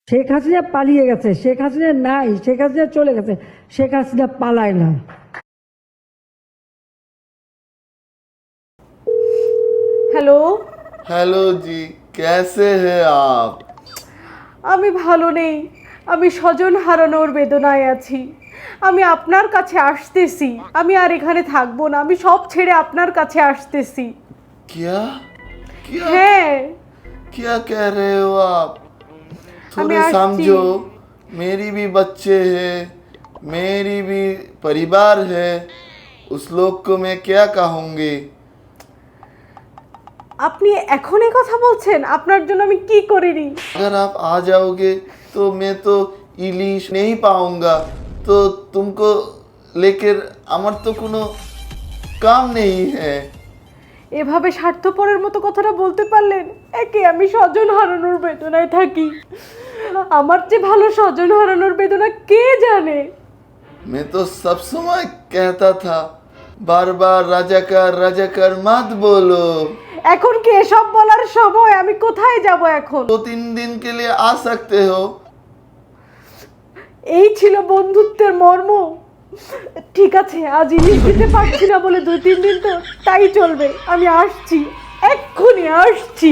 শেখ হাসিনা পালিয়ে গেছে, শেখ হাসিনা নাই, শেখ হাসিনা চলে গেছে, শেখ হাসিনা পালায় না। হ্যালো। हेलो जी, कैसे हैं आप? আমি ভালো নেই, আমি স্বজন হারানোর বেদনায় আছি। আমি আপনার কাছে আসতেছি, আমি আর এখানে থাকবো না, আমি সব ছেড়ে আপনার কাছে আসতেছি। क्या क्या হ্যাঁ, क्या कह रहे हो आप? हमें थोड़े आज समझो, मेरी भी बच्चे हैं, मेरी भी परिवार है, उस लोग को मैं क्या कहूँगी? আপনি এখন এই কথা বলছেন? আপনার জন্য আমি কি করিনি? अगर आप आ जाओगे तो मैं तो इलिश नहीं पाऊंगा, तो तुमको लेकर আমার তো কোনো কাম नहीं है। এভাবে স্বার্থপরের মতো কথাটা বলতে পারলেন? একে আমি স্বজন হারানোর বেদনায় থাকি, আমার চেয়ে ভালো স্বজন হারানোর বেদনা কে জানে। मैं तो सब समय कहता था बार बार राजाकार राजाकार मत बोलो। এখন কি এসব বলার সময়? আমি কোথায় যাব এখন? 2-3 दिन के लिए आ सकते हो। এই ছিল বন্ধুত্বের মর্ম। ঠিক আছে, আজ ইলিশ দিতে পারছি না বলে 2-3 দিন তো তাই চলবে। আমি আসছি, এক্ষুনি আসছি।